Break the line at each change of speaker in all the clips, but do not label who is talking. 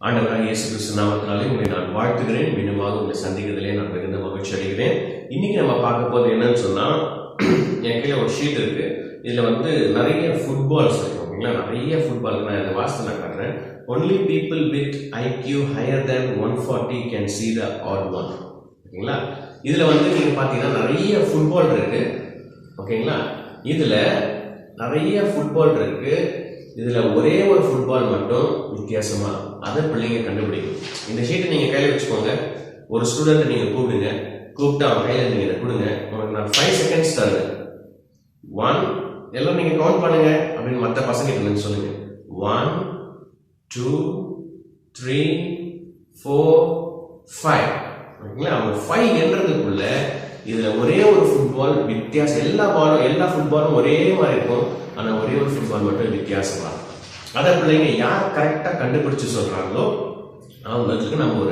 ஆண்டவராக இயேசு கிறிஸ்து நாமத்தினாலே உங்களை நான் வாழ்த்துகிறேன். மீண்டுமாக உங்களை சந்திக்கிறதுலே நான் மிகுந்த மகிழ்ச்சி அடைகிறேன். இன்னைக்கு நம்ம பார்க்க போது என்னன்னு சொன்னா, என் கையில ஒரு ஷீட் இருக்கு. இதுல நிறைய ஃபுட்பால்ஸ் இருக்கு. ஓகேங்களா, நிறைய ஃபுட்பால் நான் இந்த வாசனை காட்டுறேன். Only people with IQ higher than 140 can see the odd one. ஓகேங்களா, இதுல நீங்க பாத்தீங்கன்னா நிறைய ஃபுட்பால் இருக்கு. ஓகேங்களா, இதுல நிறைய ஃபுட்பால் இருக்கு. இதுல ஒரே ஒரு ஃபுட்பால் மட்டும் வித்தியாசமா, அதை பிள்ளைங்க கண்டுபிடிக்கும். இந்த ஷீட்டை நீங்க கையில வச்சுக்கோங்க. ஒரு ஸ்டூடெண்ட் நீங்க கூப்பிடுங்க, கூப்பிட்டு அவன் கையில நீங்க இதை கொடுங்க. உங்களுக்கு நான் 5 செகண்ட்ஸ் தருவேன். 1, எல்லாம் நீங்க கவுண்ட் பண்ணுங்க அப்படின்னு மற்ற பசங்க கிட்ட சொல்லுங்க. 1, 2, 3, 4, 5. ஓகேங்களா, அவங்க 5 என்றதுக்குள்ள இதுல ஒரே ஒரு ஃபுட்பால் வித்தியாசம். எல்லா ஃபுட்பாலும் ஒரே மாதிரி இருக்கும், ஆனா ஒரே ஒரு ஃபுட்பால் மட்டும் வித்தியாசமா இருக்கும். அதை பிள்ளைங்க யார் கரெக்டா கண்டுபிடிச்சு சொல்றாங்களோ அவங்களுக்கு நம்ம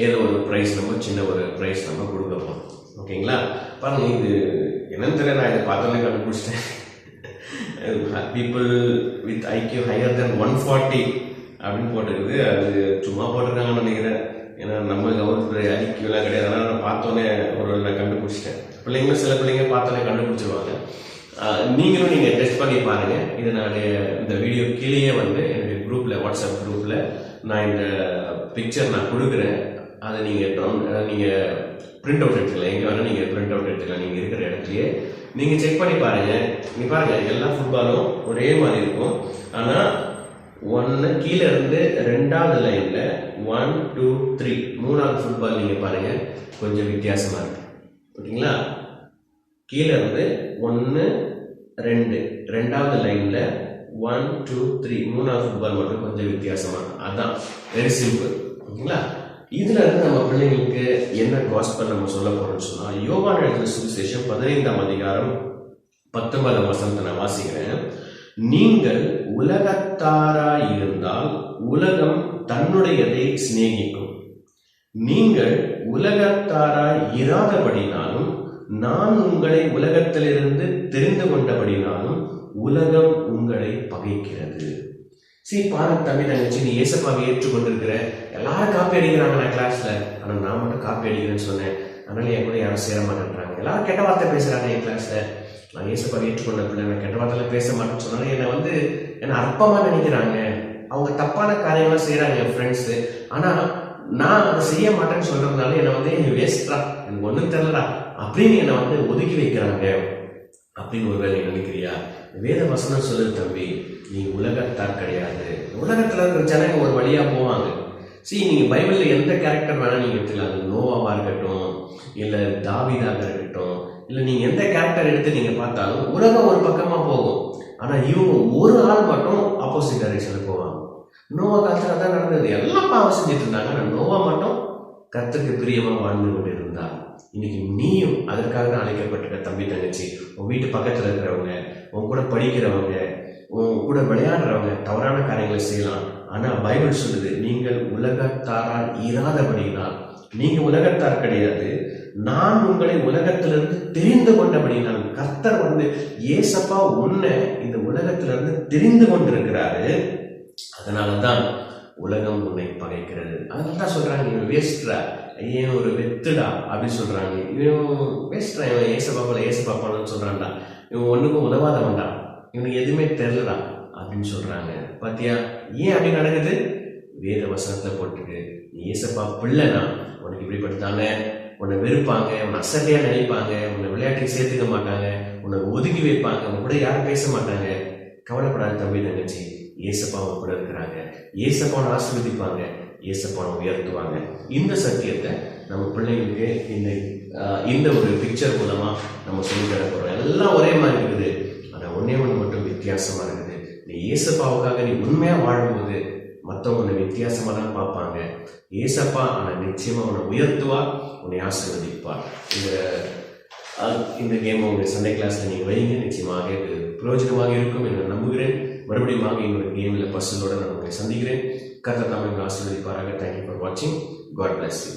ஏதோ ஒரு பிரைஸ், நம்ம சின்ன ஒரு பிரைஸ் நம்ம கொடுக்க போறோம். ஓகேங்களா, பாருங்க, இது என்னன்னு தெரியல, நான் இதை பார்த்தோன்னே கண்டுபிடிச்சிட்டேன். பீப்புள் வித் ஐக்யூ ஹையர் தென் 140 அப்படின்னு போட்டுருக்குது. அது சும்மா போட்டிருக்காங்கன்னு நினைக்கிறேன். ஏன்னா நம்ம கவர்மெண்ட் ஐக்யூலாம் கிடையாது. அதனால நான் பார்த்தோன்னே நான் கண்டுபிடிச்சிட்டேன். பிள்ளைங்களும் சில பிள்ளைங்க பார்த்தோன்னே கண்டுபிடிச்சிருவாங்க. நீங்களும் நீங்க டெஸ்ட் பண்ணி பாருங்க. இது நான் இந்த வீடியோ கீழேயே என்னுடைய குரூப்ல, வாட்ஸ்அப் குரூப்ல நான் இந்த பிக்சர் நான் கொடுக்குறேன். அதை நீங்க பிரிண்ட் அவுட் எடுத்துக்கலாம். எங்க வேணா நீங்க பிரிண்ட் அவுட் எடுத்துக்கலாம். நீங்க இருக்கிற இடத்துலயே நீங்க செக் பண்ணி பாருங்க. நீங்க பாருங்க, எல்லா ஃபுட்பாலும் ஒரே மாதிரி இருக்கும். ஆனா கீழே இருந்து 2வது லைன்ல 1, 2, 3 3வது ஃபுட்பால் நீங்க பாருங்க, கொஞ்சம் வித்தியாசமா இருக்கு. ஓகேங்களா, கீழே இருந்து 1, 2 2வது லைன்ல 1, 2, 3 3வது ஃபுட்பால் மட்டும் கொஞ்சம் வித்தியாசமா. அதான் வெரி சிம்பிள். ஓகேங்களா, இதுல இருந்து நம்ம பிள்ளைங்களுக்கு என்ன காஸ்பல் நம்ம சொல்ல போறோம்னு சொன்னா, யோவான் எழுதின சுவிசேஷம் 15ஆம் அதிகாரம் 19ஆம் வசனத்தை நான் வாசிக்கிறேன். நீங்கள் உலகத்தாராய் இருந்தால் உலகம் தன்னுடையதை சிநேகிக்கும். நீங்கள் உலகத்தாராய் இராதபடினாலும் நான் உங்களை உலகத்திலிருந்து தெரிந்து கொண்டபடினாலும் உலகம் உங்களை பகைக்கிறது. பாரு தம்பி தங்கச்சி, நீ ஏசப்பாவை ஏற்றுக்கொண்டிருக்கிற. எல்லாரும் காப்பி அடிக்கிறாங்க நான் கிளாஸ்ல, ஆனா நான் மட்டும் காப்பி அடிக்கிறேன்னு சொன்னேன். அதனால என் கூட யாரும் சேர மாட்டேன்றாங்க. எல்லாரும் கெட்ட வார்த்தை பேசுறாங்க என் கிளாஸ்ல. நான் ஏசப்பாவை ஏற்றுக்கொண்ட பிள்ளை, நான் கெட்ட வார்த்தையில பேச மாட்டேன்னு சொன்னாலும் என்ன அற்பமா நினைக்கிறாங்க. அவங்க தப்பான காரியங்கள்லாம் செய்யறாங்க என் ஃப்ரெண்ட்ஸ். ஆனா நான் அதை செய்ய மாட்டேன்னு சொல்றதுனால என்ன வேஸ்ட்ரா, எனக்கு ஒண்ணும் தெரியலடா அப்படின்னு என்ன ஒதுக்கி வைக்கிறாங்க அப்படின்னு ஒருவேளை நினைக்கிறியா? வேத வசனம் சொல்லுது தம்பி, நீ உலகத்தார் கிடையாது. உலகத்துல இருக்கிற ஜனங்க ஒரு வழியா போவாங்க. நீங்க பைபிள்ல எந்த கேரக்டர் வேணா நீங்க எடுத்துக்கலாம். நோவாவா இருக்கட்டும், இல்ல தாவீதாக இருக்கட்டும், இல்ல நீங்க எந்த கேரக்டர் எடுத்து நீங்க பார்த்தாலும் உலகம் ஒரு பக்கமா போகும். ஆனா இவங்க ஒரு ஆள் மட்டும் ஆப்போசிட் டைரக்ஷன்ல போவாங்க. நோவா காலத்துல தான் நடந்தது. எல்லாம் பாவம் செஞ்சுட்டு இருந்தாங்க. ஆனா நோவா மட்டும் கர்த்தருக்கு பிரியமா வாழ்ந்து கொண்டிருந்தா. இன்னைக்கு நீயும் அதற்காக தான் அழைக்கப்பட்டிருக்க தம்பி தங்கச்சி. உன் வீட்டு பக்கத்துல இருக்கிறவங்க, உன் கூட படிக்கிறவங்க, உன் கூட விளையாடுறவங்க தவறான காரியங்களை செய்யலாம். ஆனா பைபிள் சொல்லுது, நீங்கள் உலகத்தாரால் இராதபடினால். நீங்க உலகத்தார் கிடையாது, நான் உங்களை உலகத்திலிருந்து தெரிந்து கொண்டபடினால். கர்த்தர் ஏசப்பா உன்னை இந்த உலகத்திலிருந்து தெரிந்து கொண்டிருக்கிறாரு. அதனாலதான் உலகம் உன்னை பகைக்கிறது. அதனாலதான் சொல்றாங்க, இவன் வேஸ்ட்ரா, ஏன் ஒரு வெத்துடா அப்படின்னு சொல்றாங்க. இவன் வேஸ்ட்ரா, இவன் ஏசப்பாப்பான்னு சொல்றான்டா, இவன் ஒண்ணுக்கும் உதவாதவன்டா, இவனுக்கு எதுவுமே தெரியலடா அப்படின்னு சொல்றாங்க. பாத்தியா ஏன் அப்படி நடக்குது? வேத வசனத்துல போட்டுருக்கு. நீ ஏசப்பா பிள்ளைனா உனக்கு இப்படிப்பட்டாங்க, உன்னை வெறுப்பாங்க, உன்னை அசட்டையா நினைப்பாங்க, உன்னை விளையாட்டுக்கு சேர்த்துக்க மாட்டாங்க, உன்னை ஒதுக்கி வைப்பாங்க, உன் கூட யாரும் பேச மாட்டாங்க. கவலைப்படாத தம்பி தங்கச்சி, ஏசப்பா உன் கூட இருக்கிறாங்க. ஏசப்பாவை ஆசீர்வதிப்பாங்க, ஏசப்பாவை உயர்த்துவாங்க. இந்த சத்தியத்தை நம்ம பிள்ளைங்களுக்கு இந்த ஒரு பிக்சர் மூலமா நம்ம சொல்லி தர போறோம். எல்லாம் ஒரே மாதிரி இருக்குது, ஆனா ஒன்னே ஒண்ணு மட்டும் வித்தியாசமா இருக்குது. நீ ஏசப்பாவுக்காக நீ உண்மையா வாழும்போது மற்றவங்க உன்னை வித்தியாசமா தான் பார்ப்பாங்க. ஏசப்பா ஆனா நிச்சயமா உன்னை உயர்த்துவா, உன்னை ஆசீர்வதிப்பார். இந்த கேம் உங்க சண்டே கிளாஸ்ல நீங்க வைங்க, நிச்சயமாக இது பிரயோஜனமாக இருக்கும் என்று நம்புகிறேன். மறுபடியும் இன்னொரு கேம்ல பர்சனோட நான் உங்களை சந்திக்கிறேன். கர்த்தர் நம்மை ஆசீர்வதிப்பாராக. தேங்க்யூ ஃபார் வாட்சிங். God bless you.